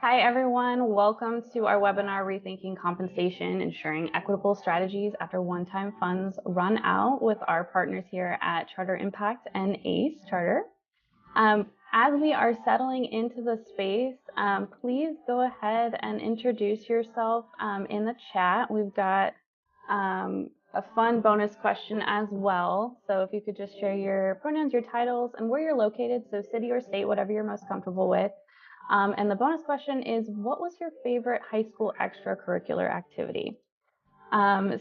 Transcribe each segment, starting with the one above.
Hi, everyone. Welcome to our webinar, Rethinking Compensation, Ensuring Equitable Strategies After One-Time Funds Run Out, with our partners here at Charter Impact and ACE Charter. As we are settling into the space, please go ahead and introduce yourself in the chat. We've got a fun bonus question as well. So if you could just share your pronouns, your titles, and where you're located, so city or state, whatever you're most comfortable with. And the bonus question is, what was your favorite high school extracurricular activity?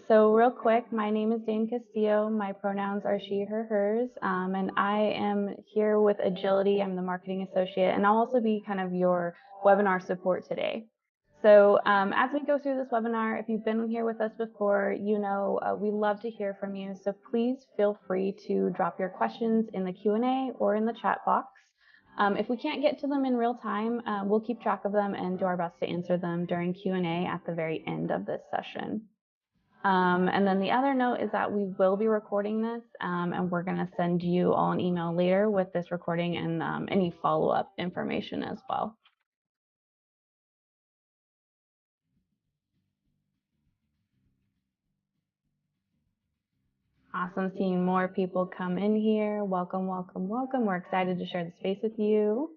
So real quick, my name is Dane Castillo. My pronouns are she, her, hers, and I am here with Agility. I'm the marketing associate, and I'll also be kind of your webinar support today. So as we go through this webinar, if you've been here with us before, you know we love to hear from you. So please feel free to drop your questions in the Q&A or in the chat box. If we can't get to them in real time, we'll keep track of them and do our best to answer them during Q&A at the very end of this session. And then the other note is that we will be recording this, and we're going to send you all an email later with this recording and any follow-up information as well. Awesome, seeing more people come in here. Welcome, welcome, welcome. We're excited to share the space with you.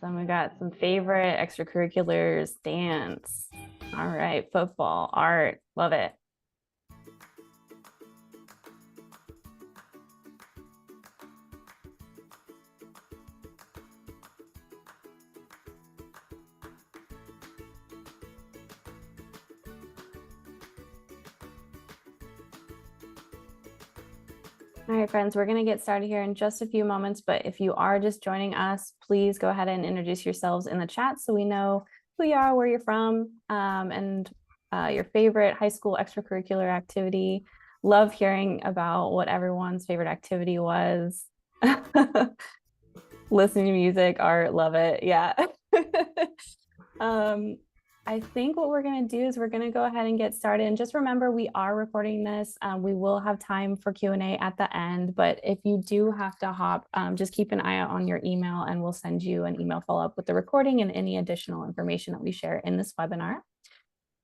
Awesome, we got some favorite extracurriculars, dance. All right, football, art, love it. All right, friends, we're going to get started here in just a few moments, but if you are just joining us, please go ahead and introduce yourselves in the chat so we know who you are, where you're from, and your favorite high school extracurricular activity. Love hearing about what everyone's favorite activity was. Listening to music, art, love it. Yeah. I think what we're going to do is we're going to go ahead and get started. And just remember, we are recording this. We will have time for Q&A at the end. But if you do have to hop, just keep an eye out on your email, and we'll send you an email follow-up with the recording and any additional information that we share in this webinar.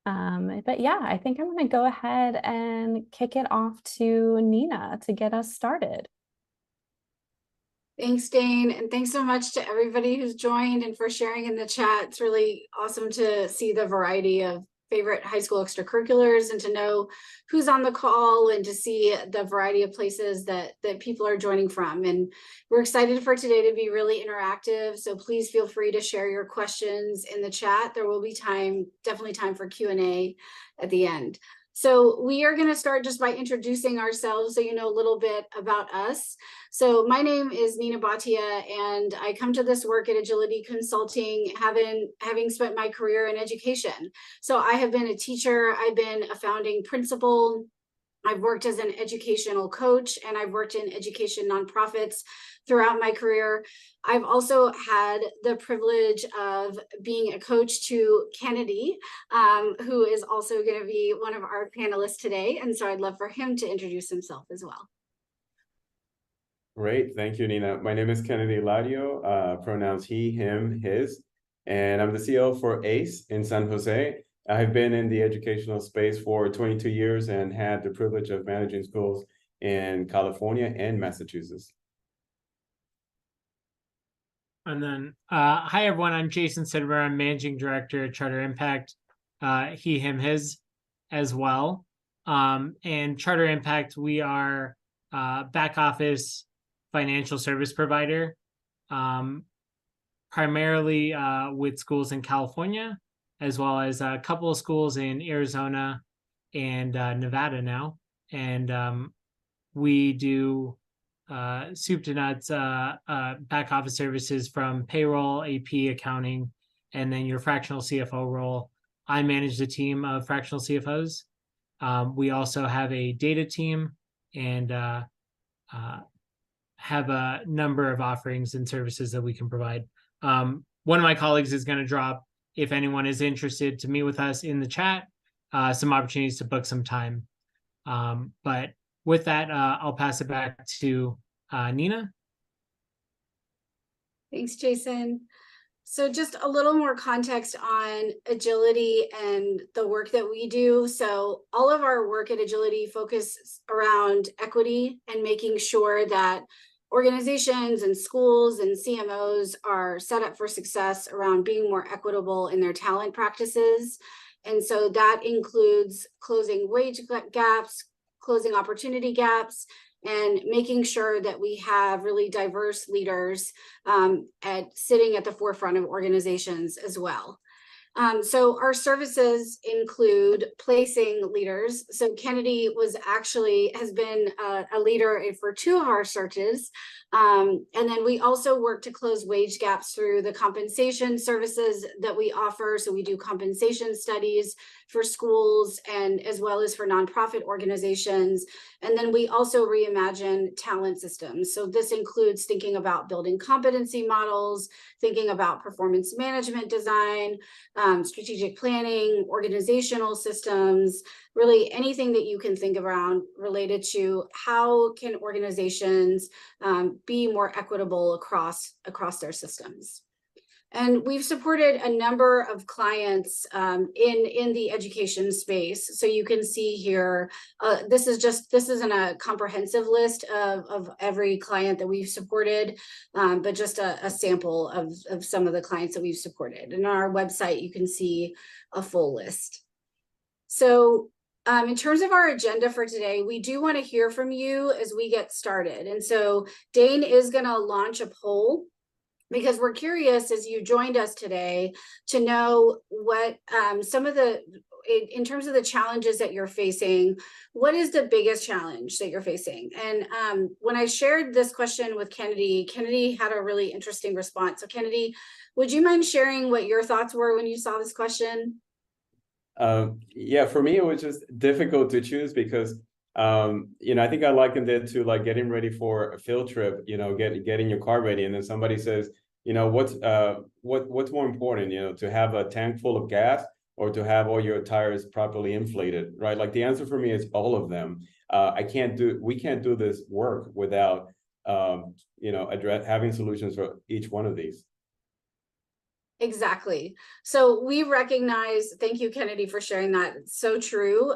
But yeah, I think I'm going to go ahead and kick it off to Nina to get us started. Thanks, Dane, and thanks so much to everybody who's joined and for sharing in the chat. It's really awesome to see the variety of favorite high school extracurriculars and to know who's on the call and to see the variety of places that people are joining from. And we're excited for today to be really interactive. So please feel free to share your questions in the chat. There will be time, definitely time for Q&A at the end. So we are going to start just by introducing ourselves so you know a little bit about us. So my name is Nina Bhatia, and I come to this work at Agility Consulting having spent my career in education. So I have been a teacher, I've been a founding principal, I've worked as an educational coach, and I've worked in education nonprofits throughout my career. I've also had the privilege of being a coach to Kennedy, who is also going to be one of our panelists today. And so I'd love for him to introduce himself as well. Great, thank you, Nina. My name is Kennedy Ladio, pronouns he, him, his, and I'm the CEO for ACE in San Jose. I've been in the educational space for 22 years and had the privilege of managing schools in California and Massachusetts. And then, hi everyone, I'm Jason Sidmer. I'm Managing Director at Charter Impact, he, him, his as well. And Charter Impact, we are back office financial service provider, primarily with schools in California, as well as a couple of schools in Arizona and Nevada now. And we do soup to nuts back office services from payroll, AP, accounting, and then your fractional CFO role. I manage the team of fractional CFOs. We also have a data team and have a number of offerings and services that we can provide. One of my colleagues is going to drop if anyone is interested to meet with us in the chat, some opportunities to book some time. But with that, I'll pass it back to Nina. Thanks, Jason. So just a little more context on Agility and the work that we do. So all of our work at Agility focuses around equity and making sure that organizations and schools and CMOs are set up for success around being more equitable in their talent practices. And so that includes closing wage gaps, closing opportunity gaps, and making sure that we have really diverse leaders sitting at the forefront of organizations as well. So our services include placing leaders. So Kennedy has been a leader for 2 of our searches. And then we also work to close wage gaps through the compensation services that we offer. So we do compensation studies for schools and as well as for nonprofit organizations. And then we also reimagine talent systems. So this includes thinking about building competency models, thinking about performance management design, strategic planning, organizational systems, really anything that you can think around related to how can organizations be more equitable across their systems. And we've supported a number of clients in the education space. So you can see here, this isn't a comprehensive list of every client that we've supported, but just a sample of some of the clients that we've supported. And on our website, you can see a full list. So in terms of our agenda for today, we do want to hear from you as we get started. And so Dane is going to launch a poll, because we're curious as you joined us today to know what in terms of the challenges that you're facing, what is the biggest challenge that you're facing? And when I shared this question with Kennedy had a really interesting response. So Kennedy, would you mind sharing what your thoughts were when you saw this question? Yeah, for me, it was just difficult to choose because I think I likened it to like getting ready for a field trip, getting your car ready. And then somebody says, what's more important, to have a tank full of gas or to have all your tires properly inflated, right? Like the answer for me is all of them. We can't do this work without, having solutions for each one of these. Exactly. So we recognize, thank you, Kennedy, for sharing that. It's so true.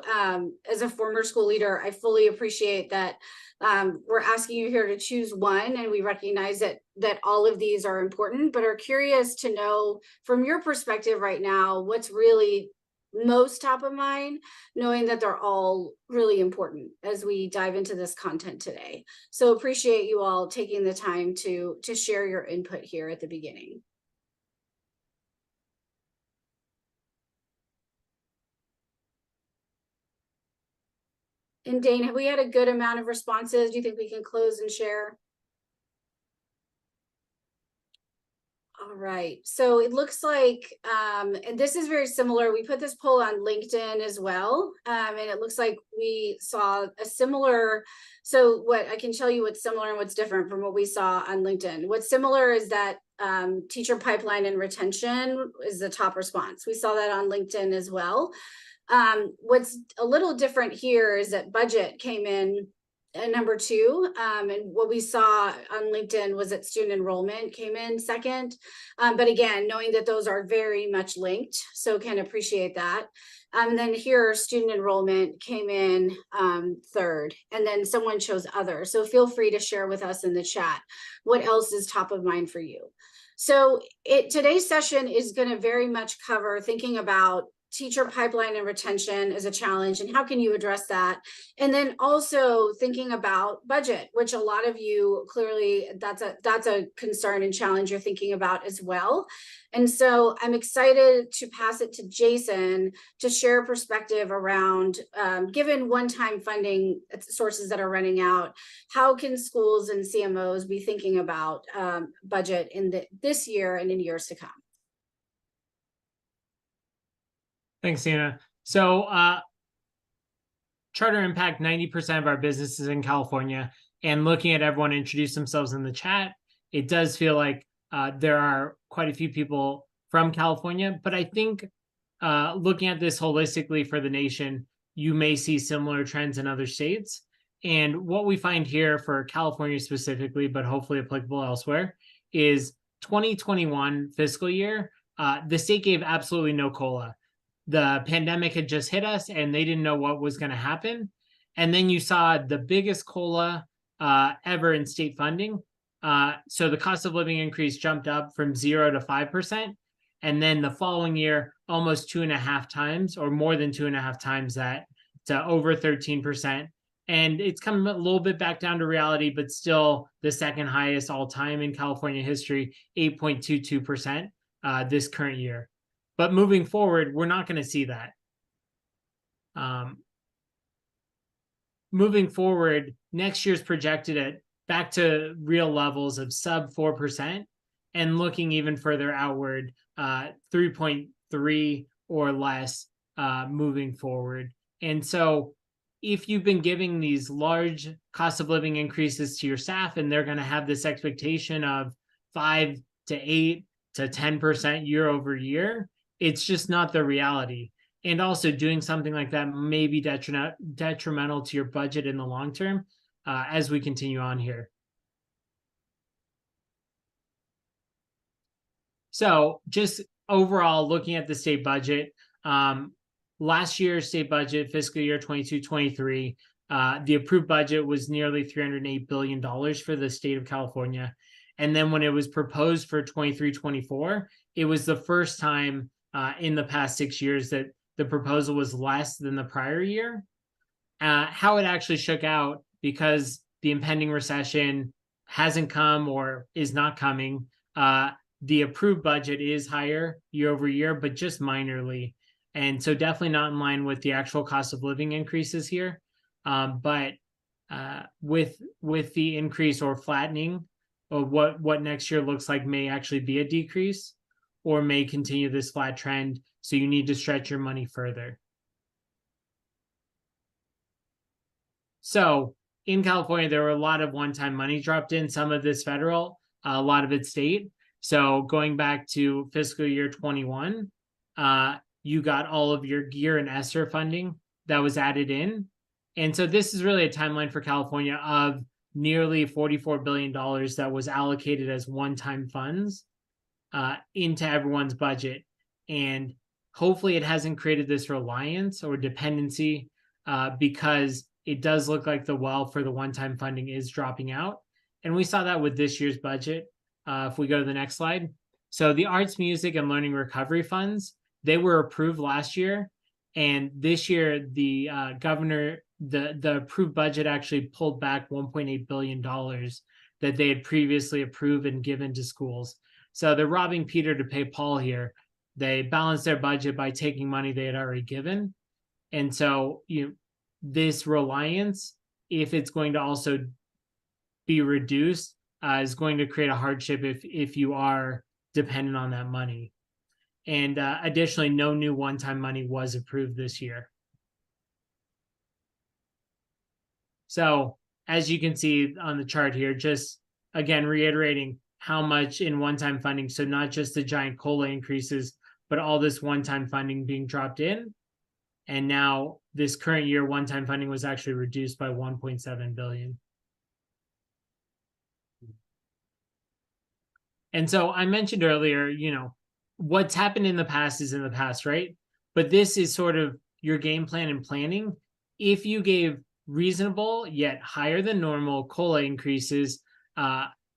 As a former school leader, I fully appreciate that we're asking you here to choose one, and we recognize that all of these are important, but are curious to know from your perspective right now, what's really most top of mind, knowing that they're all really important as we dive into this content today. So appreciate you all taking the time to share your input here at the beginning. And Dane, have we had a good amount of responses? Do you think we can close and share? All right, so it looks like, and this is very similar. We put this poll on LinkedIn as well, and it looks like we saw a similar, so what I can tell you what's similar and what's different from what we saw on LinkedIn. What's similar is that teacher pipeline and retention is the top response. We saw that on LinkedIn as well. What's a little different here is that budget came in at number 2, and what we saw on LinkedIn was that student enrollment came in second, but again, knowing that those are very much linked, so can appreciate that. And then here, student enrollment came in third, and then someone chose other, so feel free to share with us in the chat what else is top of mind for you. So today's session is going to very much cover thinking about teacher pipeline and retention as a challenge and how can you address that, and then also thinking about budget, which a lot of you clearly that's a concern and challenge you're thinking about as well. And so I'm excited to pass it to Jason to share a perspective around given one-time funding sources that are running out, how can schools and CMOs be thinking about budget in this year and in years to come. Thanks, Nina. So Charter Impact, 90% of our business is in California. And looking at everyone introduce themselves in the chat, it does feel like there are quite a few people from California. But I think looking at this holistically for the nation, you may see similar trends in other states. And what we find here for California specifically, but hopefully applicable elsewhere, is 2021 fiscal year, the state gave absolutely no COLA. The pandemic had just hit us and they didn't know what was going to happen. And then you saw the biggest COLA ever in state funding. So the cost of living increase jumped up from 0 to 5%. And then the following year, almost 2.5 times, or more than 2.5 times that, to over 13%. And it's come a little bit back down to reality, but still the second highest all time in California history, 8.22% this current year. But moving forward, we're not going to see that. Moving forward, next year's projected at back to real levels of sub 4%, and looking even further outward, 3.3 or less moving forward. And so if you've been giving these large cost of living increases to your staff and they're going to have this expectation of 5 to 8 to 10% year over year, it's just not the reality. And also doing something like that may be detrimental to your budget in the long term as we continue on here. So just overall, looking at the state budget, last year's state budget, fiscal year 22-23, the approved budget was nearly $308 billion for the state of California. And then when it was proposed for 23-24, it was the first time in the past 6 years that the proposal was less than the prior year. How it actually shook out, because the impending recession hasn't come or is not coming, the approved budget is higher year over year, but just minorly. And so definitely not in line with the actual cost of living increases here. But with the increase or flattening of what next year looks like may actually be a decrease or may continue this flat trend. So you need to stretch your money further. So in California, there were a lot of one-time money dropped in, some of this federal, a lot of it state. So going back to fiscal year 21, you got all of your GEAR and ESSER funding that was added in. And so this is really a timeline for California of nearly $44 billion that was allocated as one-time funds into everyone's budget. And hopefully it hasn't created this reliance or dependency because it does look like the well for the one-time funding is dropping out. And we saw that with this year's budget. If we go to the next slide. So the arts, music, and learning recovery funds, they were approved last year. And this year, the governor, the approved budget actually pulled back $1.8 billion that they had previously approved and given to schools. So they're robbing Peter to pay Paul here. They balanced their budget by taking money they had already given. And so this reliance, if it's going to also be reduced, is going to create a hardship if you are dependent on that money. And additionally, no new one-time money was approved this year. So as you can see on the chart here, just again, reiterating how much in one-time funding. So not just the giant COLA increases, but all this one-time funding being dropped in. And now this current year, one-time funding was actually reduced by 1.7 billion. And so I mentioned earlier, what's happened in the past is in the past, right? But this is sort of your game plan and planning. If you gave reasonable yet higher than normal COLA increases,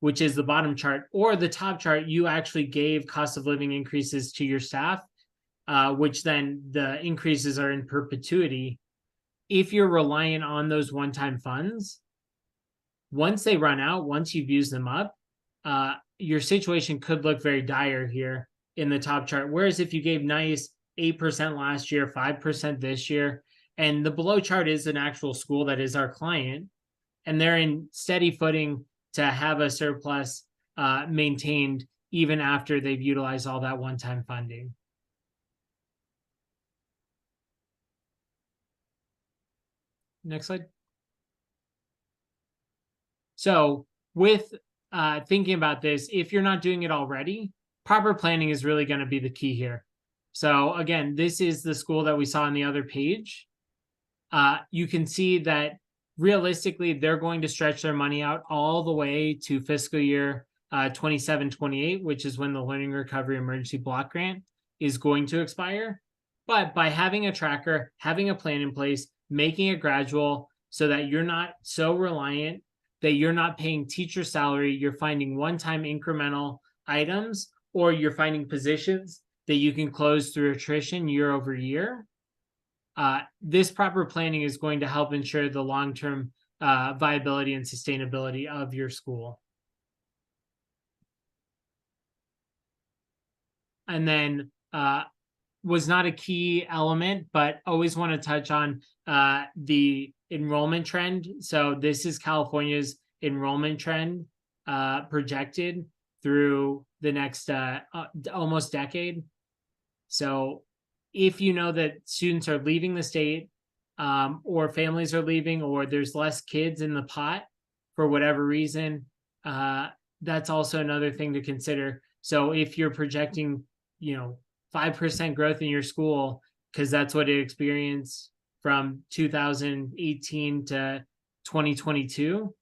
which is the bottom chart, or the top chart, you actually gave cost of living increases to your staff, which then the increases are in perpetuity. If you're reliant on those one-time funds, once they run out, once you've used them up, your situation could look very dire here in the top chart. Whereas if you gave nice 8% last year, 5% this year, and the below chart is an actual school that is our client, and they're in steady footing to have a surplus maintained even after they've utilized all that one-time funding. Next slide. So with thinking about this, if you're not doing it already, proper planning is really going to be the key here. So again, this is the school that we saw on the other page. You can see that realistically, they're going to stretch their money out all the way to fiscal year 27-28, which is when the Learning Recovery Emergency Block Grant is going to expire. But by having a tracker, having a plan in place, making it gradual so that you're not so reliant that you're not paying teacher salary, you're finding one-time incremental items, or you're finding positions that you can close through attrition year over year. This proper planning is going to help ensure the long-term viability and sustainability of your school. And then was not a key element, but always want to touch on the enrollment trend. So this is California's enrollment trend projected through the next almost decade. So if you know that students are leaving the state or families are leaving, or there's less kids in the pot for whatever reason, that's also another thing to consider. So if you're projecting, 5% growth in your school, because that's what it experienced from 2018 to 2022,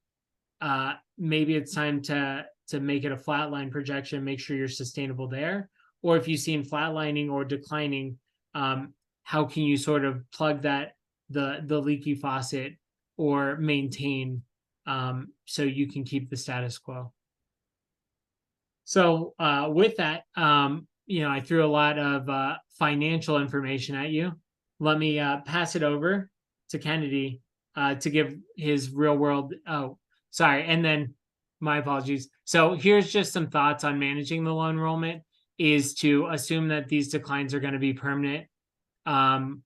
maybe it's time to make it a flatline projection, make sure you're sustainable there. Or if you've seen flatlining or declining, how can you sort of plug that the leaky faucet or maintain so you can keep the status quo? So with that, I threw a lot of financial information at you. Let me pass it over to Kennedy to give his real world. Oh, sorry. And then my apologies. So here's just some thoughts on managing the low enrollment is to assume that these declines are going to be permanent. And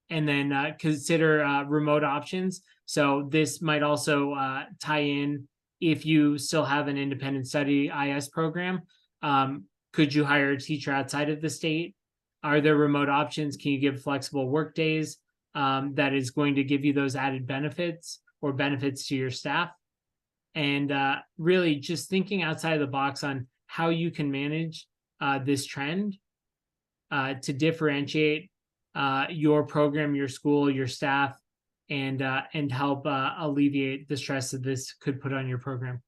then consider remote options. So this might also tie in if you still have an independent study IS program. Could you hire a teacher outside of the state? Are there remote options? Can you give flexible work days that is going to give you those added benefits or benefits to your staff? And really just thinking outside of the box on how you can manage this trend to differentiate your program, your school, your staff, and help alleviate the stress that this could put on your program.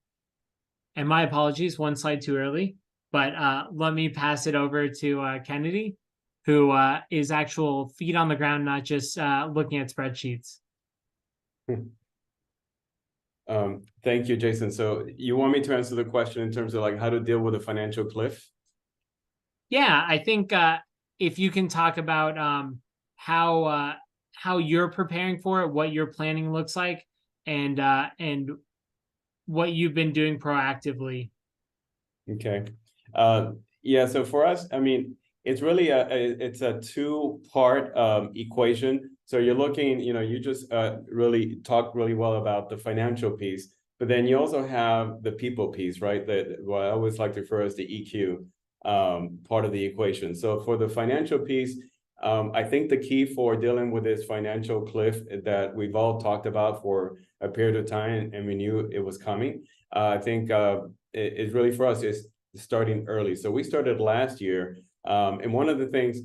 And my apologies, one slide too early, but let me pass it over to Kennedy, who is actual feet on the ground, not just looking at spreadsheets. Thank you, Jason. So you want me to answer the question in terms of like how to deal with a financial cliff? Yeah, I think if you can talk about how you're preparing for it, what your planning looks like, and what you've been doing proactively. Okay. Yeah. So for us, I mean, it's really it's a two-part equation. So you're looking, you just really talk really well about the financial piece, but then you also have the people piece, right? That what I always like to refer as the EQ part of the equation. So for the financial piece, I think the key for dealing with this financial cliff that we've all talked about for a period of time, and we knew it was coming, I think it's really for us is starting early. So we started last year, and one of the things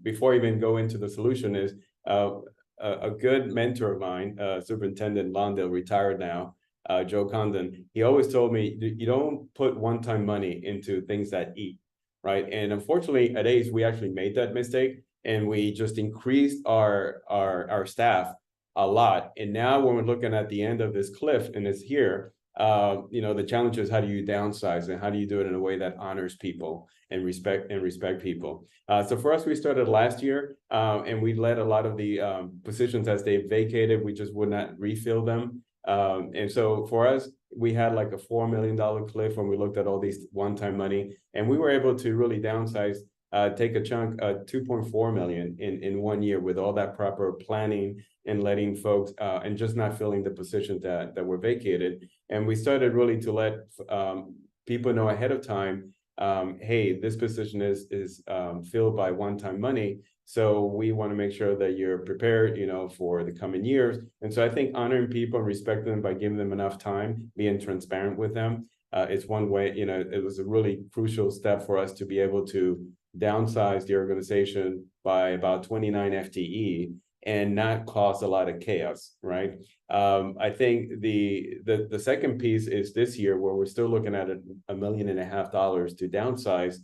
before I even go into the solution is a good mentor of mine, Superintendent Londale, retired now, Joe Condon. He always told me, you don't put one-time money into things that eat, right? And unfortunately, at ACE, we actually made that mistake, and we just increased our staff a lot. And now when we're looking at the end of this cliff and it's here, the challenge is how do you downsize and how do you do it in a way that honors people and respect people. So for us, we started last year and we let a lot of the positions as they vacated, we just would not refill them. And so for us, we had like a $4 million cliff when we looked at all these one-time money, and we were able to really downsize, take a chunk, 2.4 million in 1 year with all that proper planning and letting folks and just not filling the positions that were vacated. And we started really to let people know ahead of time, hey, this position is filled by one-time money. So we want to make sure that you're prepared, for the coming years. And so I think honoring people and respecting them by giving them enough time, being transparent with them, it's one way, it was a really crucial step for us to be able to downsize the organization by about 29 FTE and not cause a lot of chaos, right? I think the second piece is this year where we're still looking at $1.5 million to downsize,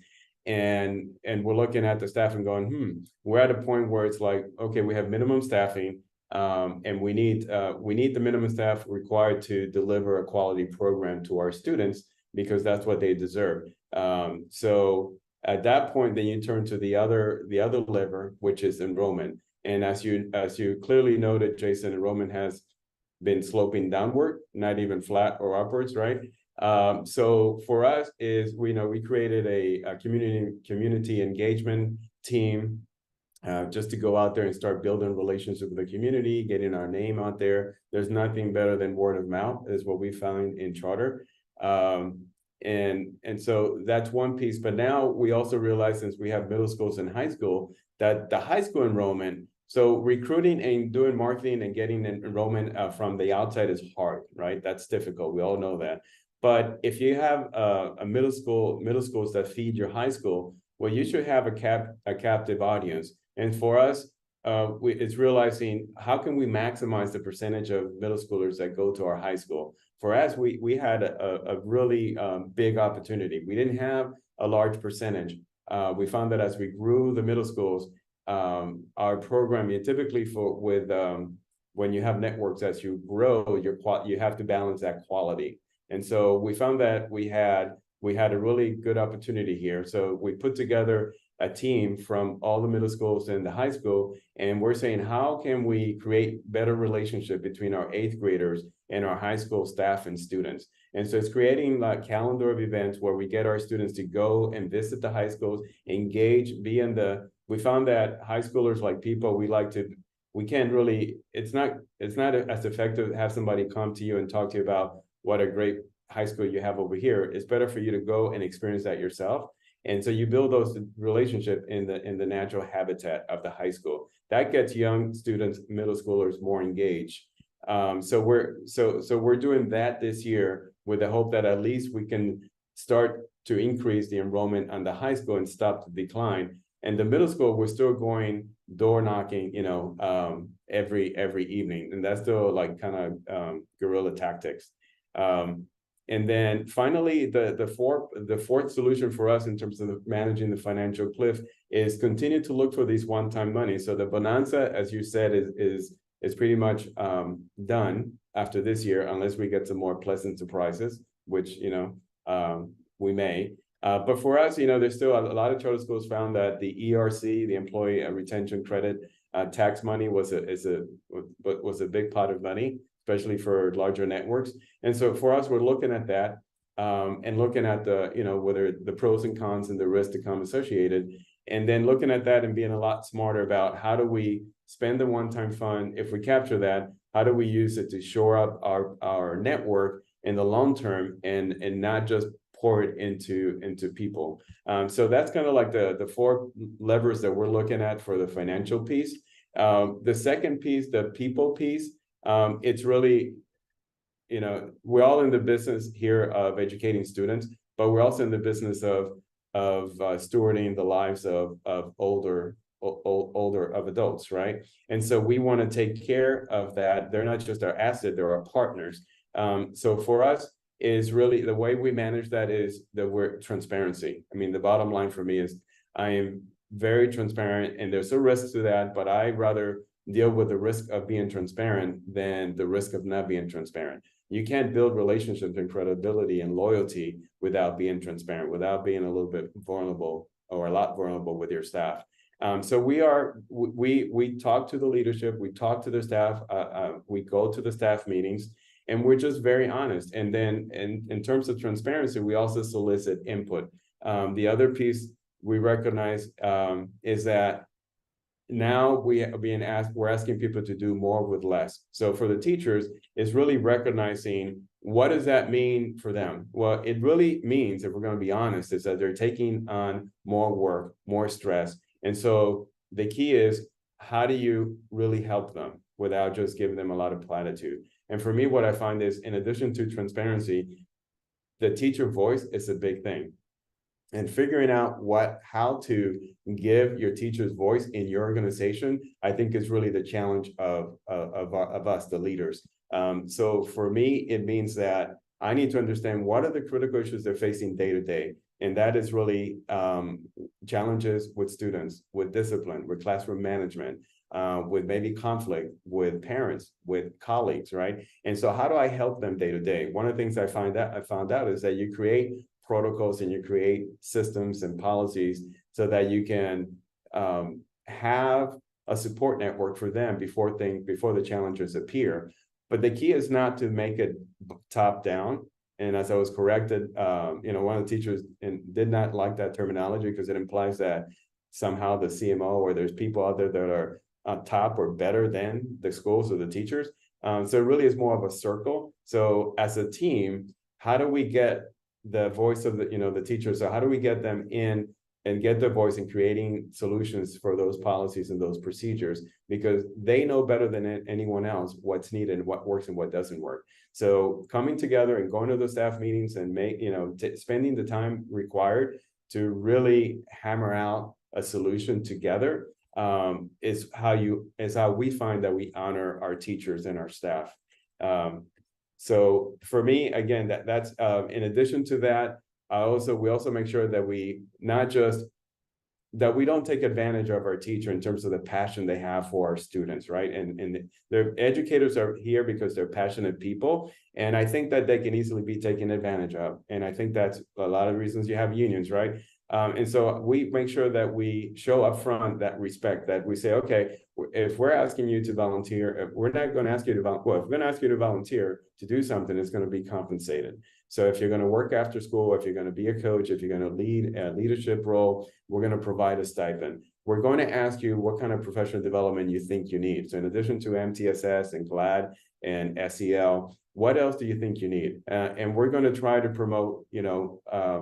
and we're looking at the staff and going, we're at a point where it's like, okay, we have minimum staffing, and we need the minimum staff required to deliver a quality program to our students because that's what they deserve. So at that point, then you turn to the other lever, which is enrollment. And as you clearly noted, Jason, enrollment has been sloping downward, not even flat or upwards, right? So for us is we created a community engagement team just to go out there and start building relationships with the community, getting our name out there. There's nothing better than word of mouth, is what we found in Charter. And so that's one piece. But now we also realize, since we have middle schools and high school, that the high school enrollment, so recruiting and doing marketing and getting enrollment from the outside is hard, right? That's difficult. We all know that. But if you have a middle schools that feed your high school, well, you should have a captive audience. And for us, it's realizing how can we maximize the percentage of middle schoolers that go to our high school. For us, we had a really big opportunity. We didn't have a large percentage. We found that as we grew the middle schools, our program, typically when you have networks, as you grow, you have to balance that quality. And so we found that we had a really good opportunity here. So we put together a team from all the middle schools and the high school, and we're saying, how can we create better relationship between our 8th graders and our high school staff and students? And so it's creating a calendar of events where we get our students to go and visit the high schools, engage, we found that high schoolers, like people, it's not as effective to have somebody come to you and talk to you about what a great high school you have over here. It's better for you to go and experience that yourself. And so you build those relationships in the natural habitat of the high school. That gets young students, middle schoolers, more engaged. So we're doing that this year with the hope that at least we can start to increase the enrollment on the high school and stop the decline. And the middle school, we're still going door knocking, every evening, and that's still like kind of guerrilla tactics. And then finally, the fourth solution for us in terms of managing the financial cliff is continue to look for these one-time money. So the bonanza, as you said, is pretty much done after this year, unless we get some more pleasant surprises, which we may. But for us, there's still a lot of charter schools found that the ERC, the Employee Retention Credit tax money, was a big pot of money, especially for larger networks. And so for us, we're looking at that and looking at whether the pros and cons and the risks to come associated, and then looking at that and being a lot smarter about how do we spend the one-time fund. If we capture that, how do we use it to shore up our network in the long term and not just pour it into people. So that's kind of like the 4 levers that we're looking at for the financial piece. The second piece, the people piece, it's really, we're all in the business here of educating students, but we're also in the business of stewarding the lives of older adults, right? And so we want to take care of that. They're not just our asset, they're our partners. So for us is really the way we manage that is the word transparency. I mean, the bottom line for me is I am very transparent, and there's a risk to that, but I rather deal with the risk of being transparent than the risk of not being transparent. You can't build relationships and credibility and loyalty without being transparent, without being a little bit vulnerable or a lot vulnerable with your staff. So we talk to the leadership, we talk to the staff, we go to the staff meetings, and we're just very honest. And then in terms of transparency, we also solicit input. The other piece we recognize is that now we're asking people to do more with less. So for the teachers, it's really recognizing what does that mean for them? Well, it really means, if we're going to be honest, is that they're taking on more work, more stress. And so the key is, how do you really help them without just giving them a lot of platitude? And for me, what I find is, in addition to transparency, the teacher voice is a big thing. And figuring out how to give your teacher's voice in your organization, I think is really the challenge of us, the leaders. So for me, it means that I need to understand what are the critical issues they're facing day to day. And that is really challenges with students, with discipline, with classroom management, with maybe conflict with parents, with colleagues, right? And so how do I help them day to day? One of the things I found out is that you create protocols and you create systems and policies so that you can have a support network for them before the challenges appear. But the key is not to make it top down. And as I was corrected, one of the teachers did not like that terminology because it implies that somehow the CMO or there's people out there that are on top or better than the schools or the teachers. So it really is more of a circle. So as a team, how do we get the voice of the teachers? So how do we get them in and get their voice in creating solutions for those policies and those procedures, because they know better than anyone else what's needed and what works and what doesn't work. So coming together and going to the staff meetings and spending the time required to really hammer out a solution together is how we find that we honor our teachers and our staff. So for me, again, that's in addition to that, we also make sure that we don't take advantage of our teacher in terms of the passion they have for our students, right? And the educators are here because they're passionate people. And I think that they can easily be taken advantage of. And I think that's a lot of the reasons you have unions, right? And so we make sure that we show up front that respect, that we say, okay, if we're asking you to volunteer, we're not going to ask you to if we're going to ask you to volunteer to do something, it's going to be compensated. So if you're going to work after school, if you're going to be a coach, if you're going to lead a leadership role, we're going to provide a stipend. We're going to ask you what kind of professional development you think you need. So in addition to MTSS and GLAD and SEL, what else do you think you need? And we're going to try to promote,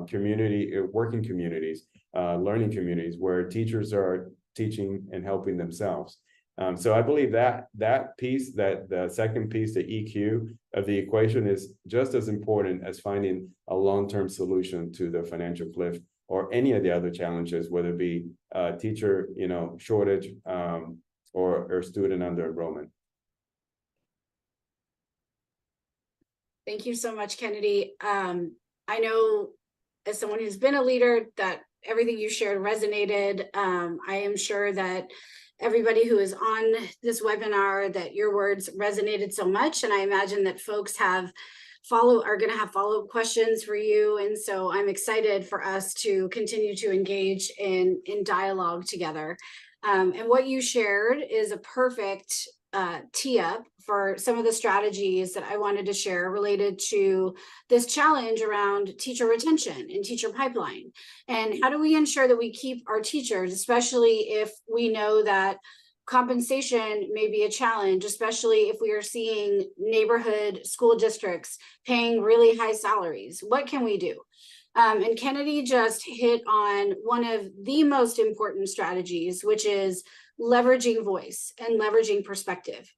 community, working communities, learning communities where teachers are teaching and helping themselves. So I believe that piece, that the second piece, the EQ of the equation, is just as important as finding a long-term solution to the financial cliff or any of the other challenges, whether it be teacher, shortage or student under enrollment. Thank you so much, Kennedy. I know as someone who's been a leader that everything you shared resonated. I am sure that everybody who is on this webinar, that your words resonated so much. And I imagine that folks are going to have follow-up questions for you. And so I'm excited for us to continue to engage in dialogue together. And what you shared is a perfect tee up for some of the strategies that I wanted to share related to this challenge around teacher retention and teacher pipeline. And how do we ensure that we keep our teachers, especially if we know that compensation may be a challenge, especially if we are seeing neighborhood school districts paying really high salaries. What can we do? And Kennedy just hit on one of the most important strategies, which is leveraging voice and leveraging perspective.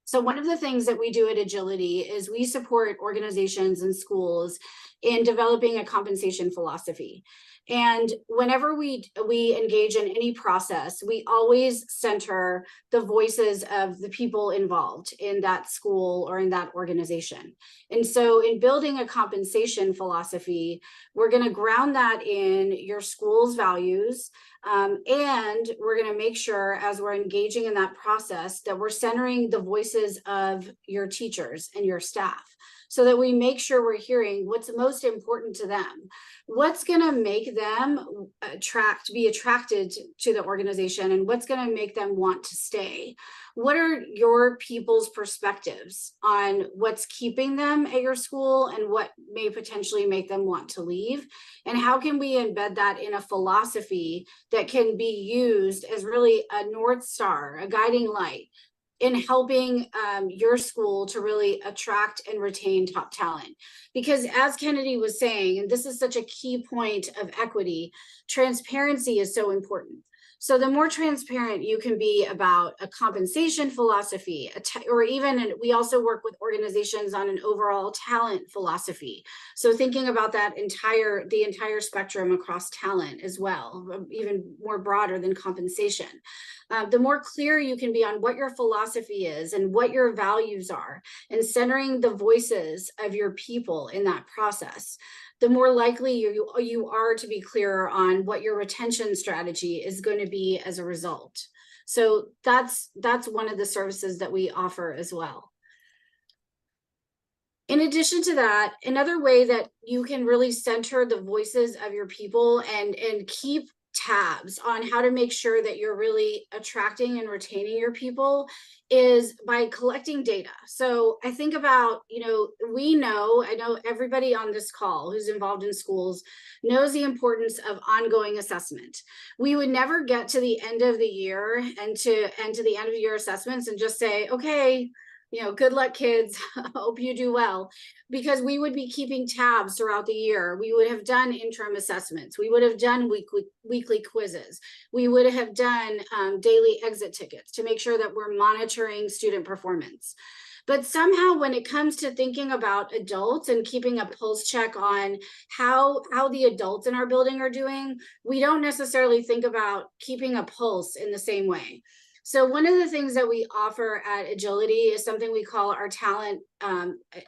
So one of the things that we do at Agility is we support organizations and schools in developing a compensation philosophy. And whenever we engage in any process, we always center the voices of the people involved in that school or in that organization. And so in building a compensation philosophy, we're going to ground that in your school's values. And we're going to make sure, as we're engaging in that process, that we're centering the voices of your teachers and your staff, so that we make sure we're hearing what's most important to them, what's going to make them be attracted to the organization, and what's going to make them want to stay. What are your people's perspectives on what's keeping them at your school and what may potentially make them want to leave? And how can we embed that in a philosophy that can be used as really a North Star, a guiding light in helping your school to really attract and retain top talent? Because as Kennedy was saying, and this is such a key point of equity, transparency is so important. So the more transparent you can be about a compensation philosophy, or even, we also work with organizations on an overall talent philosophy. So thinking about the entire spectrum across talent as well, even more broader than compensation. The more clear you can be on what your philosophy is and what your values are, and centering the voices of your people in that process, the more likely you are to be clearer on what your retention strategy is going to be as a result. So that's one of the services that we offer as well. In addition to that, another way that you can really center the voices of your people and keep tabs on how to make sure that you're really attracting and retaining your people is by collecting data. So I think about, I know everybody on this call who's involved in schools knows the importance of ongoing assessment. We would never get to the end of the year and to the end of year assessments and just say, okay, good luck, kids. Hope you do well, because we would be keeping tabs throughout the year. We would have done interim assessments. We would have done weekly quizzes. We would have done daily exit tickets to make sure that we're monitoring student performance. But somehow when it comes to thinking about adults and keeping a pulse check on how the adults in our building are doing, we don't necessarily think about keeping a pulse in the same way. So one of the things that we offer at Agility is something we call our talent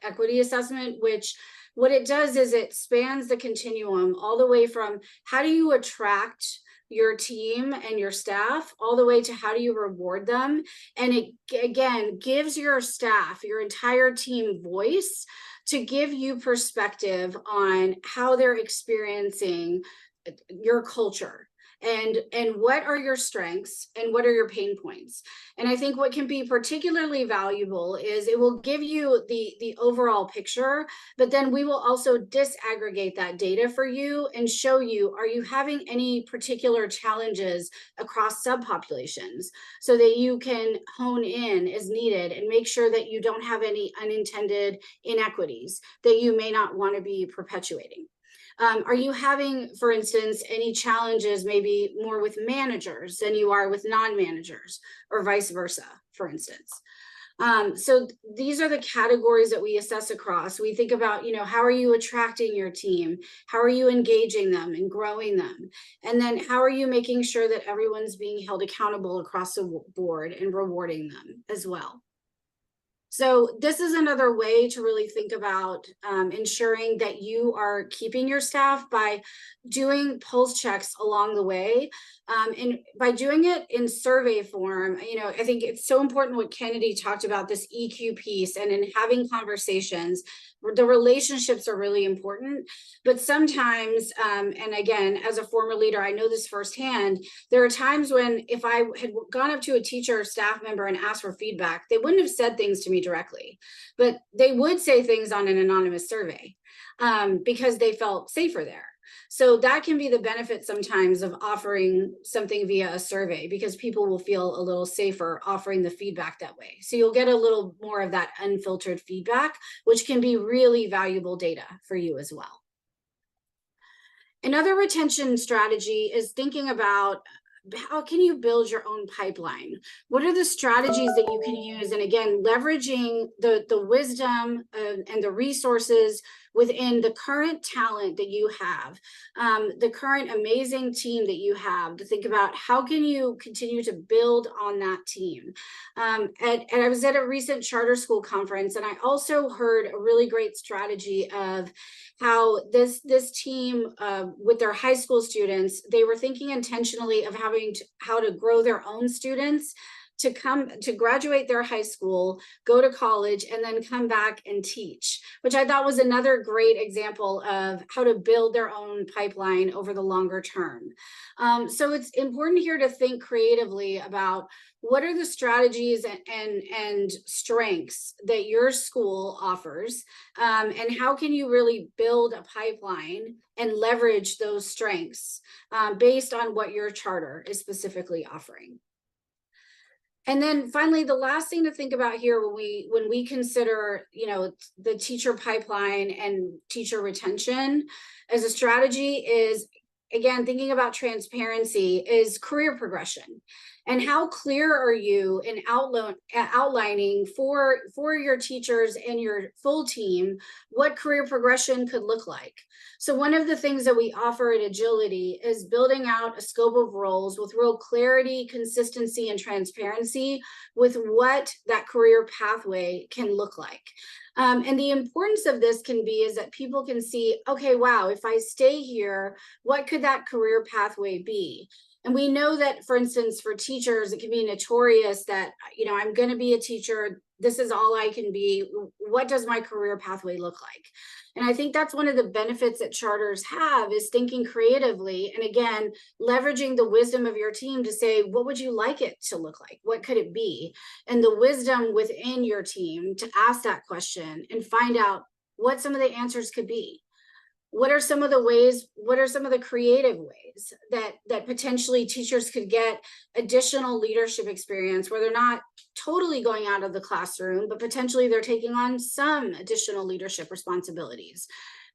equity assessment, which what it does is it spans the continuum all the way from how do you attract your team and your staff all the way to how do you reward them. And it, again, gives your staff, your entire team, voice to give you perspective on how they're experiencing your culture. And what are your strengths and what are your pain points? And I think what can be particularly valuable is it will give you the overall picture, but then we will also disaggregate that data for you and show you, are you having any particular challenges across subpopulations, so that you can hone in as needed and make sure that you don't have any unintended inequities that you may not want to be perpetuating. Are you having, for instance, any challenges maybe more with managers than you are with non-managers, or vice versa, for instance? So these are the categories that we assess across. We think about, how are you attracting your team? How are you engaging them and growing them? And then how are you making sure that everyone's being held accountable across the board and rewarding them as well? So this is another way to really think about ensuring that you are keeping your staff by doing pulse checks along the way. And by doing it in survey form, I think it's so important what Kennedy talked about, this EQ piece, and in having conversations, the relationships are really important. But sometimes, and again, as a former leader, I know this firsthand, there are times when if I had gone up to a teacher or staff member and asked for feedback, they wouldn't have said things to me directly, but they would say things on an anonymous survey because they felt safer there. So that can be the benefit sometimes of offering something via a survey, because people will feel a little safer offering the feedback that way. So you'll get a little more of that unfiltered feedback, which can be really valuable data for you as well. Another retention strategy is thinking about how can you build your own pipeline? What are the strategies that you can use? And again, leveraging the wisdom and the resources within the current talent that you have, the current amazing team that you have, to think about how can you continue to build on that team. And I was at a recent charter school conference, and I also heard a really great strategy of how this team with their high school students, they were thinking intentionally of how to grow their own students to graduate their high school, go to college, and then come back and teach, which I thought was another great example of how to build their own pipeline over the longer term. So it's important here to think creatively about what are the strategies and strengths that your school offers, and how can you really build a pipeline and leverage those strengths based on what your charter is specifically offering. And then finally, the last thing to think about here when we consider, the teacher pipeline and teacher retention as a strategy is again, thinking about transparency, is career progression. And how clear are you in outlining for your teachers and your full team what career progression could look like? So one of the things that we offer at Agility is building out a scope of roles with real clarity, consistency, and transparency with what that career pathway can look like. And the importance of this can be is that people can see, okay, wow, if I stay here, what could that career pathway be? And we know that, for instance, for teachers, it can be notorious that, you know, I'm going to be a teacher. This is all I can be. What does my career pathway look like? And I think that's one of the benefits that charters have, is thinking creatively. And again, leveraging the wisdom of your team to say, what would you like it to look like? What could it be? And the wisdom within your team to ask that question and find out what some of the answers could be. What are some of the ways, what are some of the creative ways that potentially teachers could get additional leadership experience where they're not totally going out of the classroom, but potentially they're taking on some additional leadership responsibilities?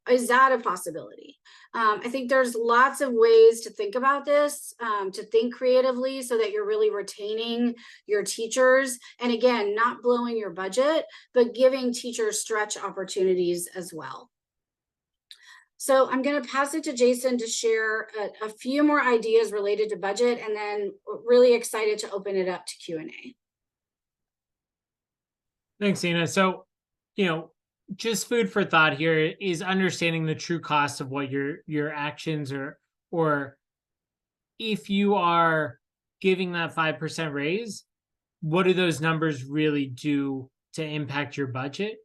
Is that a possibility? I think there's lots of ways to think about this, to think creatively so that you're really retaining your teachers. And again, not blowing your budget, but giving teachers stretch opportunities as well. So I'm going to pass it to Jason to share a few more ideas related to budget, and then really excited to open it up to Q&A. Thanks, Ina. So, just food for thought here is understanding the true cost of what your actions or if you are giving that 5% raise, what do those numbers really do to impact your budget?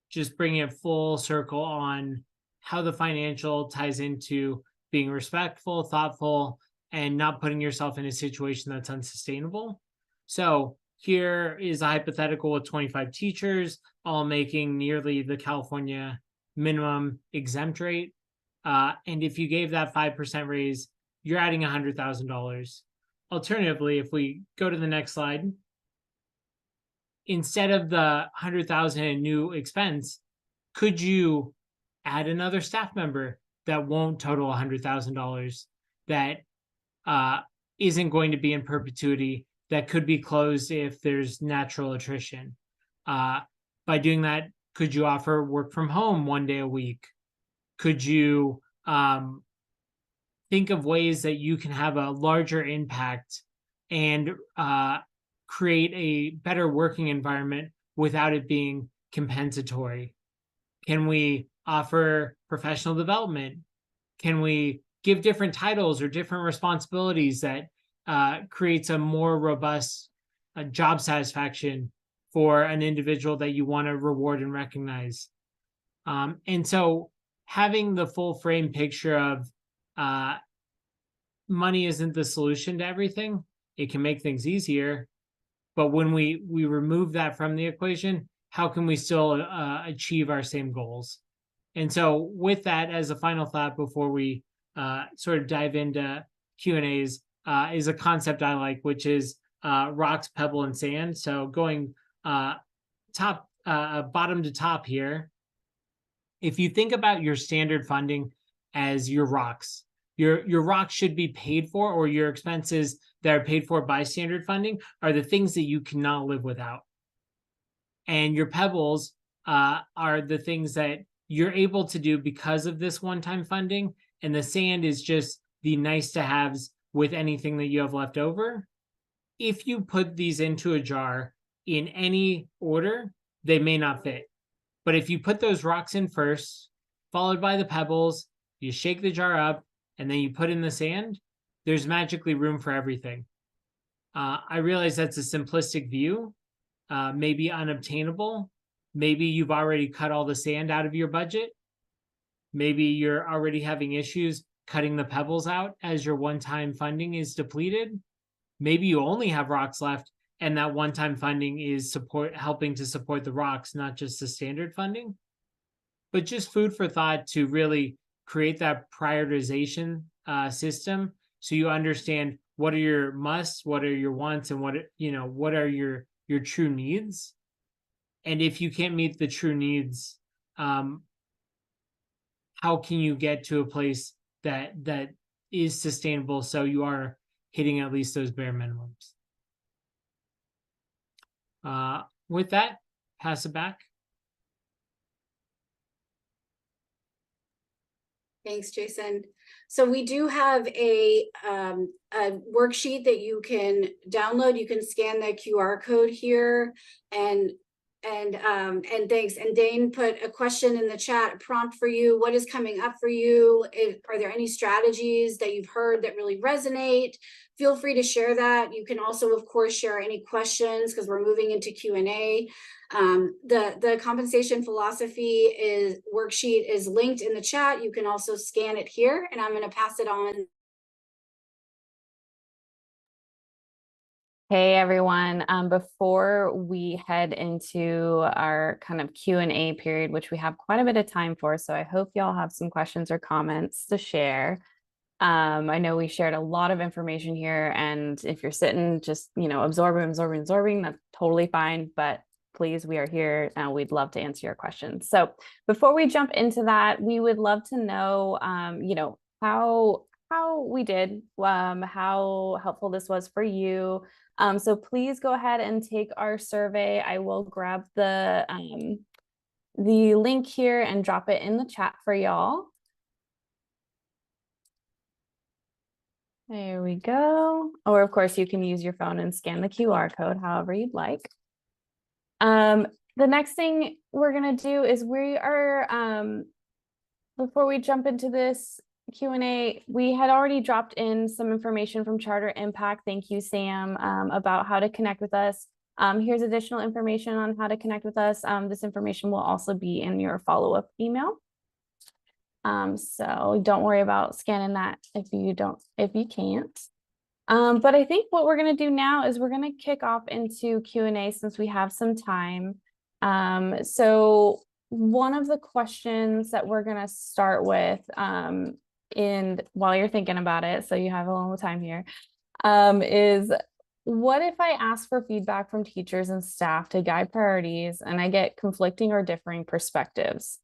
Just bring it full circle on how the financial ties into being respectful, thoughtful, and not putting yourself in a situation that's unsustainable. So here is a hypothetical with 25 teachers, all making nearly the California minimum exempt rate. And if you gave that 5% raise, you're adding $100,000. Alternatively, if we go to the next slide, instead of the $100,000 in new expense, could you add another staff member that won't total $100,000, that isn't going to be in perpetuity, that could be closed if there's natural attrition? By doing that, could you offer work from home 1 day a week? Could you think of ways that you can have a larger impact and create a better working environment without it being compensatory? Can we offer professional development? Can we give different titles or different responsibilities that creates a more robust job satisfaction for an individual that you want to reward and recognize? And so having the full frame picture of money isn't the solution to everything. It can make things easier, but when we remove that from the equation, how can we still achieve our same goals? And so with that as a final thought before we sort of dive into Q&As, is a concept I like, which is rocks, pebble, and sand. So going bottom to top here, if you think about your standard funding as your rocks, your rocks should be paid for, or your expenses that are paid for by standard funding are the things that you cannot live without. And your pebbles are the things that you're able to do because of this one-time funding. And the sand is just the nice to haves with anything that you have left over. If you put these into a jar in any order, they may not fit. But if you put those rocks in first, followed by the pebbles, you shake the jar up, and then you put in the sand, there's magically room for everything. I realize that's a simplistic view, maybe unobtainable. Maybe you've already cut all the sand out of your budget. Maybe you're already having issues cutting the pebbles out as your one-time funding is depleted. Maybe you only have rocks left, and that one-time funding is helping to support the rocks, not just the standard funding. But just food for thought to really create that prioritization system, so you understand what are your musts, what are your wants, and what are your true needs. And if you can't meet the true needs, how can you get to a place that is sustainable, so you are hitting at least those bare minimums. With that, pass it back. Thanks, Jason. So we do have a worksheet that you can download. You can scan the QR code here, and thanks. And Dane put a question in the chat, a prompt for you. What is coming up for you? Are there any strategies that you've heard that really resonate? Feel free to share that. You can also, of course, share any questions because we're moving into Q&A. The compensation philosophy worksheet is linked in the chat. You can also scan it here, and I'm going to pass it on. Hey everyone, before we head into our kind of Q&A period, which we have quite a bit of time for, so I hope y'all have some questions or comments to share. I know we shared a lot of information here, and if you're sitting just, absorbing, that's totally fine, but please, we are here and we'd love to answer your questions. So before we jump into that, we would love to know, how we did, how helpful this was for you. So please go ahead and take our survey. I will grab the link here and drop it in the chat for y'all. There we go. Or of course you can use your phone and scan the QR code however you'd like. The next thing we're gonna do is we are, before we jump into this Q&A, we had already dropped in some information from Charter Impact. Thank you, Sam, about how to connect with us. Here's additional information on how to connect with us. This information will also be in your follow-up email. So don't worry about scanning that if you can't. But I think what we're going to do now is we're going to kick off into Q&A since we have some time. So one of the questions that we're going to start with, and while you're thinking about it, so you have a little time here, is what if I ask for feedback from teachers and staff to guide priorities and I get conflicting or differing perspectives?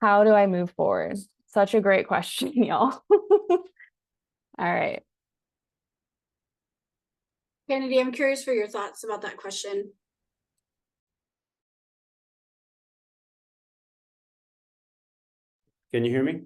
How do I move forward? Such a great question, y'all. All right. Kennedy, I'm curious for your thoughts about that question. Can you hear me?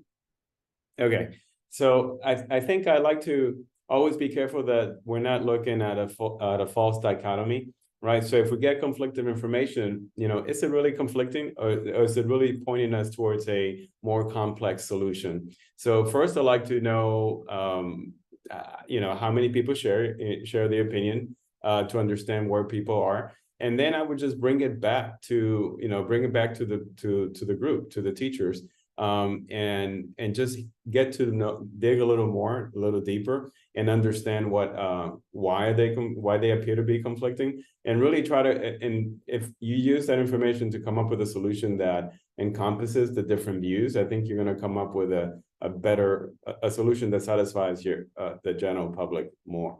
Okay, so I think I like to always be careful that we're not looking at a false dichotomy, right? So if we get conflicting information, is it really conflicting, or is it really pointing us towards a more complex solution? So first, I'd like to know, how many people share the opinion to understand where people are, and then I would just bring it back to the group, to the teachers. And just get to dig a little deeper, and understand why they appear to be conflicting, and really try to, and if you use that information to come up with a solution that encompasses the different views, I think you're going to come up with a better solution that satisfies the general public more.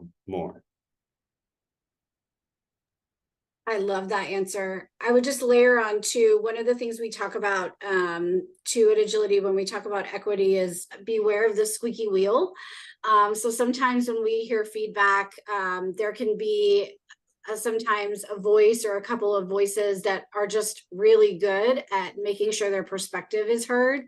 I love that answer. I would just layer on to one of the things we talk about too at Agility when we talk about equity is beware of the squeaky wheel. So sometimes when we hear feedback, there can be sometimes a voice or a couple of voices that are just really good at making sure their perspective is heard.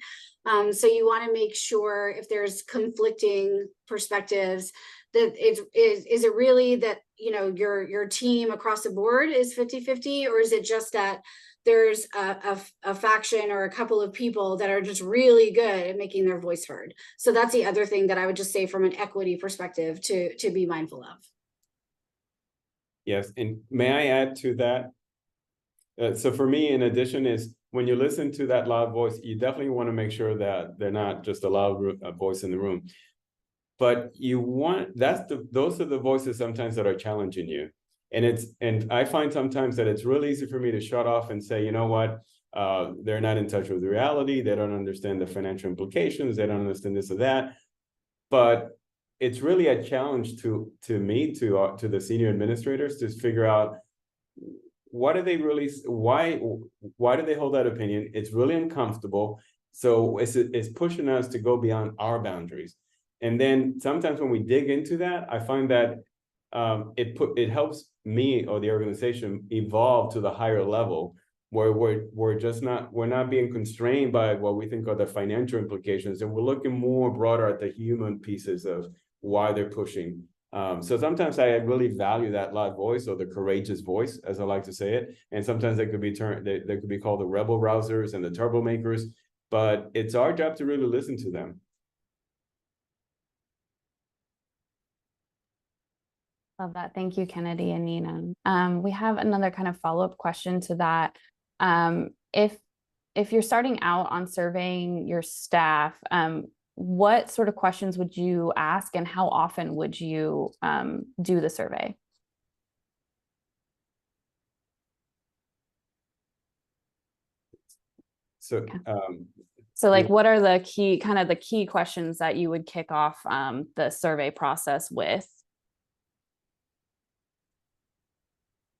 So you want to make sure if there's conflicting perspectives, that is it really that your team across the board is 50-50, or is it just that there's a faction or a couple of people that are just really good at making their voice heard? So that's the other thing that I would just say from an equity perspective to be mindful of. Yes, and may I add to that? So for me, in addition, is when you listen to that loud voice, you definitely want to make sure that they're not just a loud voice in the room. But those are the voices sometimes that are challenging you. And I find sometimes that it's really easy for me to shut off and say, you know what, they're not in touch with reality. They don't understand the financial implications. They don't understand this or that. But it's really a challenge to me, to the senior administrators, to figure out why do they hold that opinion? It's really uncomfortable. So it's pushing us to go beyond our boundaries. And then sometimes when we dig into that, I find that it helps me or the organization evolve to the higher level, where we're not being constrained by what we think are the financial implications, and we're looking more broader at the human pieces of why they're pushing. So sometimes I really value that loud voice, or the courageous voice, as I like to say it. And sometimes they could be they could be called the rebel rousers and the turbo makers, but it's our job to really listen to them. Love that. Thank you, Kennedy and Nina. We have another kind of follow-up question to that. If you're starting out on surveying your staff, what sort of questions would you ask, and how often would you do the survey? So, so like, what are the key questions that you would kick off the survey process with?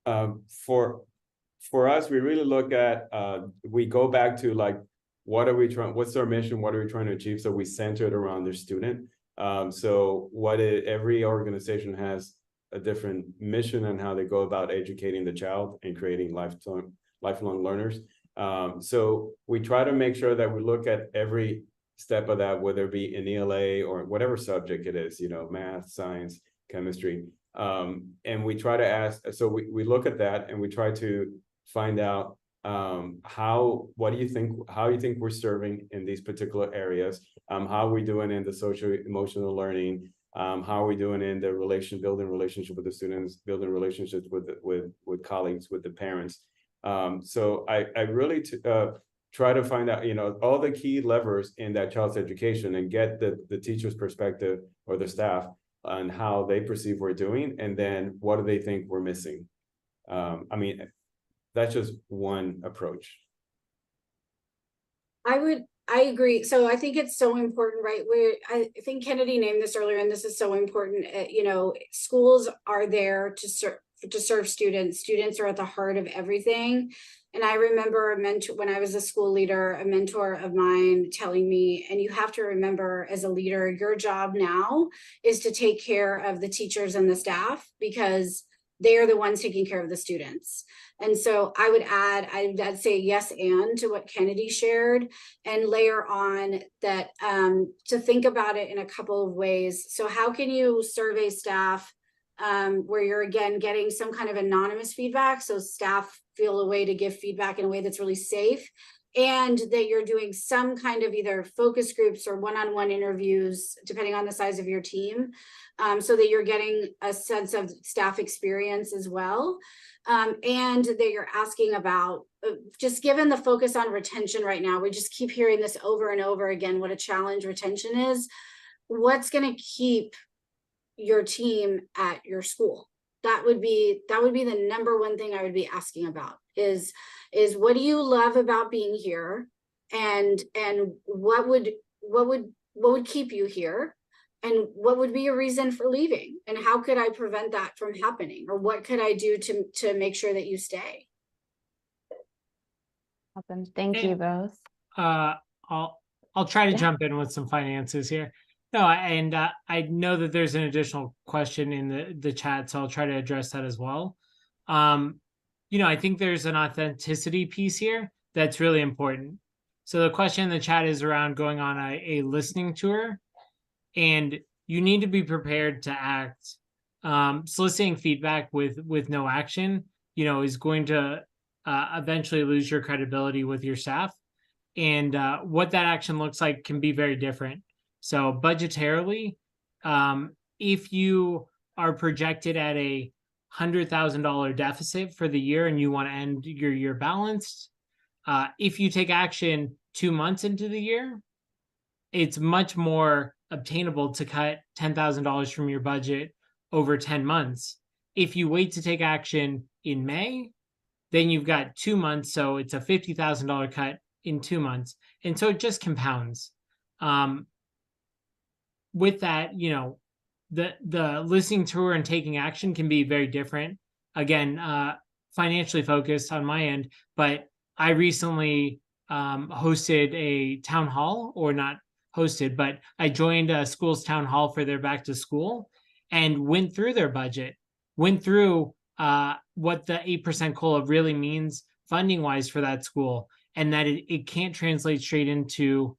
For us, we really look at, we go back to like, what's our mission? What are we trying to achieve? So we center it around their student. So every organization has a different mission on how they go about educating the child and creating lifelong learners. So we try to make sure that we look at every step of that, whether it be in ELA or whatever subject it is, math, science, chemistry. And we try to ask, so we look at that and we try to find out how you think we're serving in these particular areas, how are we doing in the social emotional learning, how are we doing in the building relationship with the students, building relationships with colleagues, with the parents. So I really try to find out, all the key levers in that child's education, and get the teacher's perspective or the staff on how they perceive we're doing, and then what do they think we're missing. I mean, that's just one approach. I agree. So I think it's so important, right? I think Kennedy named this earlier, and this is so important. Schools are there to serve students. Students are at the heart of everything. And I remember when I was a school leader, a mentor of mine telling me, and you have to remember, as a leader, your job now is to take care of the teachers and the staff, because they are the ones taking care of the students. And so I'd say yes and to what Kennedy shared, and layer on that to think about it in a couple of ways. So how can you survey staff where you're, again, getting some kind of anonymous feedback, so staff feel a way to give feedback in a way that's really safe, and that you're doing some kind of either focus groups or one-on-one interviews, depending on the size of your team, so that you're getting a sense of staff experience as well. And that you're asking about, just given the focus on retention right now, we just keep hearing this over and over again, what a challenge retention is. What's going to keep your team at your school? That would be the number one thing I would be asking about, is what do you love about being here, and what would keep you here, and what would be a reason for leaving, and how could I prevent that from happening, or what could I do to make sure that you stay? Awesome. Thank you both. I'll try to jump in with some finances here. No, and I know that there's an additional question in the chat, so I'll try to address that as well. I think there's an authenticity piece here that's really important. So the question in the chat is around going on a listening tour, and you need to be prepared to act. Soliciting feedback with no action, is going to eventually lose your credibility with your staff. And what that action looks like can be very different. So budgetarily, if you are projected at a $100,000 deficit for the year and you want to end your year balanced, if you take action 2 months into the year, it's much more obtainable to cut $10,000 from your budget over 10 months. If you wait to take action in May, then you've got 2 months. So it's a $50,000 cut in 2 months. And so it just compounds. With that, the listening tour and taking action can be very different. Again, financially focused on my end, but I recently hosted a town hall, or not hosted, but I joined a school's town hall for their back to school and went through their budget, went through what the 8% COLA really means funding wise for that school, and that it can't translate straight into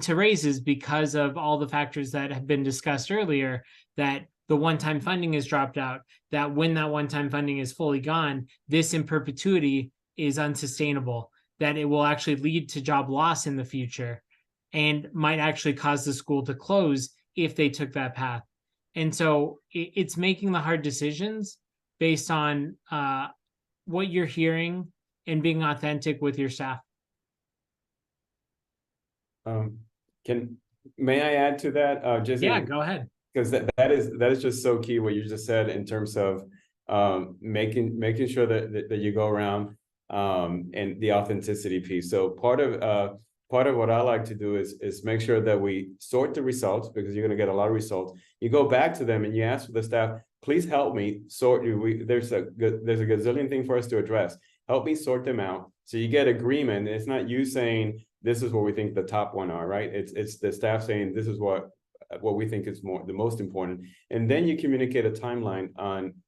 raises because of all the factors that have been discussed earlier, that the one-time funding is dropped out, that when that one-time funding is fully gone, this in perpetuity is unsustainable, that it will actually lead to job loss in the future and might actually cause the school to close if they took that path. And so it's making the hard decisions based on what you're hearing and being authentic with your staff. May I add to that? Jason, yeah, go ahead. Because that is just so key what you just said in terms of making sure that you go around and the authenticity piece. So part of what I like to do is make sure that we sort the results, because you're going to get a lot of results. You go back to them and you ask the staff, please help me sort. There's a gazillion things for us to address. Help me sort them out. So you get agreement. It's not you saying this is what we think the top one are, right? It's the staff saying this is what we think is the most important, and then you communicate a timeline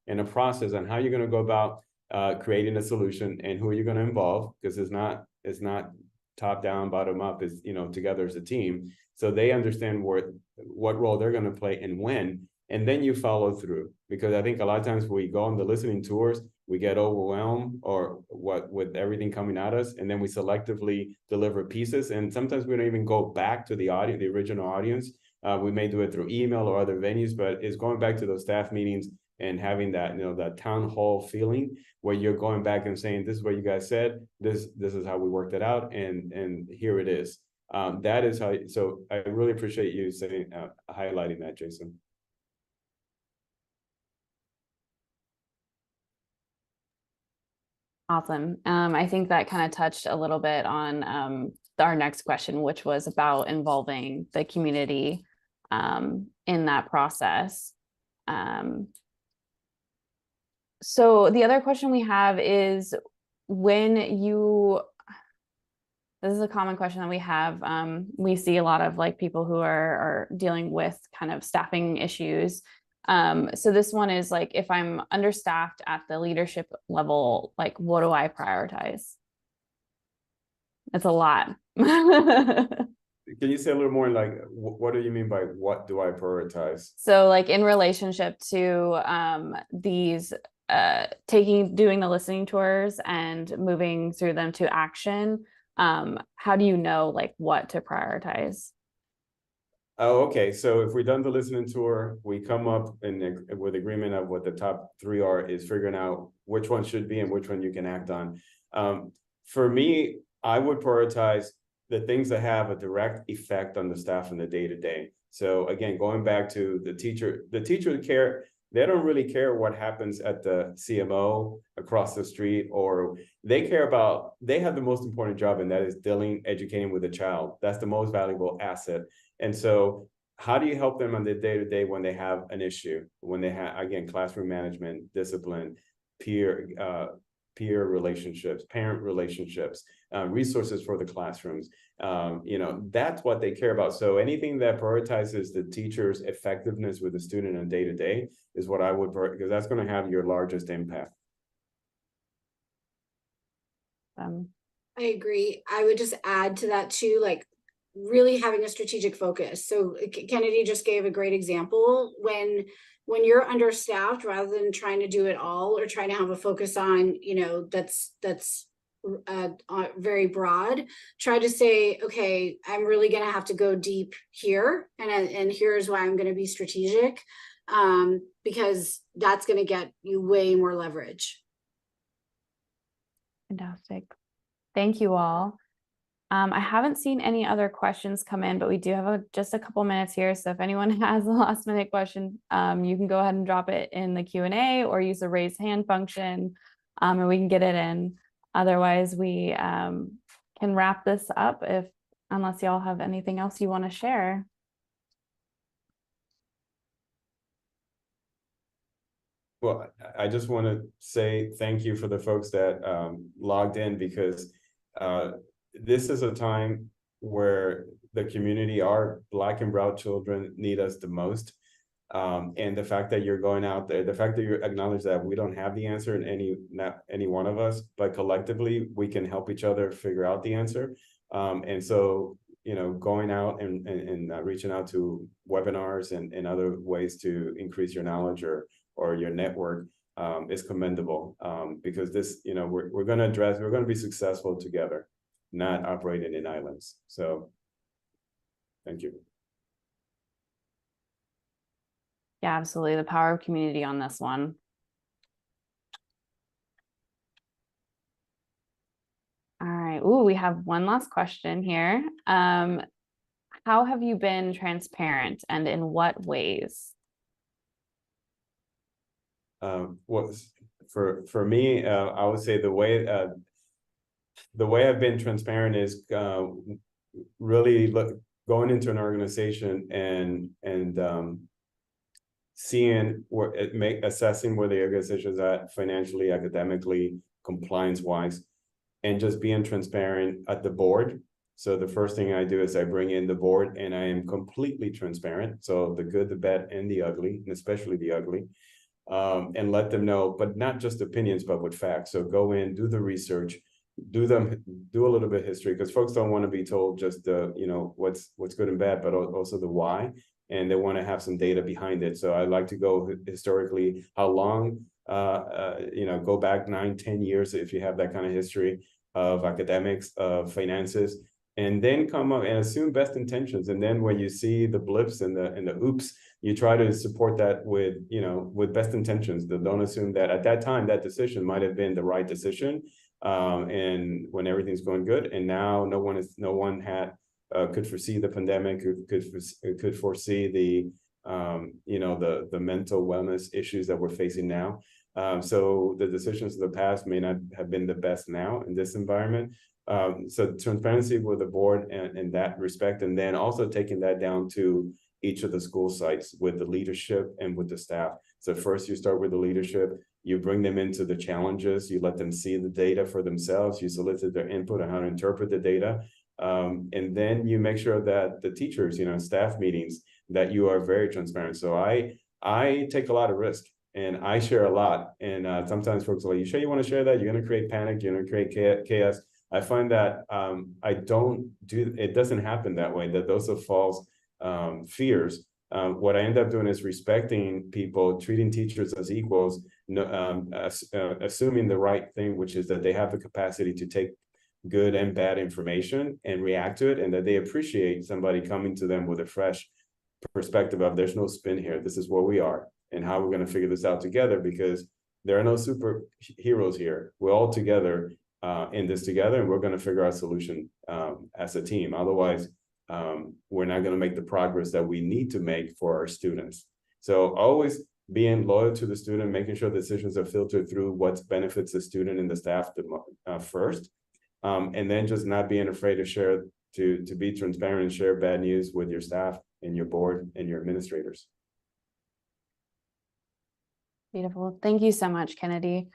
and a process on how you're going to go about creating a solution and who you're going to involve, because it's not top down, bottom up. It's together as a team, so they understand what role they're going to play and when, and then you follow through. Because I think a lot of times we go on the listening tours, we get overwhelmed with everything coming at us, and then we selectively deliver pieces, and sometimes we don't even go back to the original audience. We may do it through email or other venues, but it's going back to those staff meetings and having that, that town hall feeling where you're going back and saying, this is what you guys said, this is how we worked it out, and here it is. That is how. So I really appreciate you saying, highlighting that, Jason. Awesome. I think that kind of touched a little bit on our next question, which was about involving the community in that process. So the other question we have is, this is a common question that we have. We see a lot of people who are dealing with kind of staffing issues. So this one is if I'm understaffed at the leadership level, what do I prioritize? It's a lot. Can you say a little more, what do you mean by what do I prioritize? So in relationship to these doing the listening tours and moving through them to action, how do you know what to prioritize? Oh, okay. So if we've done the listening tour, we come up with agreement of what the top 3 are, is figuring out which one should be and which one you can act on. For me, I would prioritize the things that have a direct effect on the staff in the day-to-day. So again, going back to the teacher care, they don't really care what happens at the CMO across the street, or they have the most important job, and that is educating with a child. That's the most valuable asset. And so how do you help them on the day-to-day when they have an issue, when they have, again, classroom management, discipline, peer relationships, parent relationships, resources for the classrooms, that's what they care about. So anything that prioritizes the teacher's effectiveness with the student on day-to-day is what I would, because that's going to have your largest impact. I agree. I would just add to that too, really having a strategic focus. So Kennedy just gave a great example. When you're understaffed, rather than trying to do it all or trying to have a focus on, that's very broad, try to say, okay, I'm really going to have to go deep here. And here's why I'm going to be strategic, because that's going to get you way more leverage. Fantastic. Thank you all. I haven't seen any other questions come in, but we do have just a couple minutes here. So if anyone has a last minute question, you can go ahead and drop it in the Q&A or use the raise hand function, and we can get it in. Otherwise, we can wrap this up unless y'all have anything else you want to share. Well, I just want to say thank you for the folks that logged in, because this is a time where the community, our Black and brown children, need us the most. And the fact that you're going out there, the fact that you acknowledge that we don't have the answer in not any one of us, but collectively we can help each other figure out the answer. And so, you know, going out and reaching out to webinars and other ways to increase your knowledge or your network is commendable, because this, you know, we're going to be successful together, not operating in islands. So thank you. Yeah, absolutely. The power of community on this one. All right. Ooh, we have one last question here. How have you been transparent, and in what ways? What for me, I would say the way I've been transparent is really going into an organization and seeing assessing where the organization is at financially, academically, compliance wise, and just being transparent at the board. So the first thing I do is I bring in the board and I am completely transparent. So the good, the bad, and the ugly, and especially the ugly, and let them know, but not just opinions, but with facts. So go in, do the research, do a little bit of history, because folks don't want to be told just you know, what's good and bad, but also the why, and they want to have some data behind it. So I like to go historically, how long, you know, go back 9-10 years if you have that kind of history of academics, of finances, and then come up and assume best intentions. And then when you see the blips and the oops, you try to support that with, you know, with best intentions. Don't assume that at that time that decision might have been the right decision, and when everything's going good. And now no one could foresee the pandemic, could foresee the you know, the mental wellness issues that we're facing now. So the decisions of the past may not have been the best now in this environment. So transparency with the board in that respect, and then also taking that down to each of the school sites with the leadership and with the staff. So first you start with the leadership, you bring them into the challenges, you let them see the data for themselves, you solicit their input on how to interpret the data. And then you make sure that the teachers, you know, staff meetings, that you are very transparent. So I take a lot of risk and I share a lot. And sometimes folks are like, you sure you want to share that? You're going to create panic, you're going to create chaos. I find that it doesn't happen that way, that those are false fears. What I end up doing is respecting people, treating teachers as equals, assuming the right thing, which is that they have the capacity to take good and bad information and react to it, and that they appreciate somebody coming to them with a fresh perspective of, there's no spin here, this is where we are and how we're going to figure this out together, because there are no superheroes here. We're all together in this together, and we're going to figure out a solution as a team. Otherwise, we're not going to make the progress that we need to make for our students. So always being loyal to the student, making sure decisions are filtered through what benefits the student and the staff first, and then just not being afraid to share, to be transparent and share bad news with your staff and your board and your administrators. Beautiful. Thank you so much, Kennedy.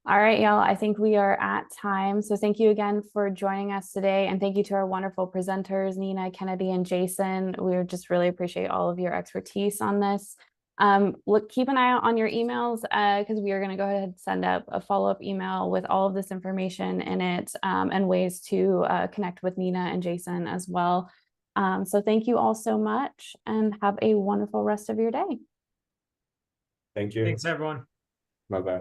All right, y'all, I think we are at time. So thank you again for joining us today. And thank you to our wonderful presenters, Nina, Kennedy, and Jason. We just really appreciate all of your expertise on this. Keep an eye out on your emails, because we are going to go ahead and send up a follow-up email with all of this information in it, and ways to connect with Nina and Jason as well. So thank you all so much, and have a wonderful rest of your day. Thank you. Thanks, everyone. Bye-bye.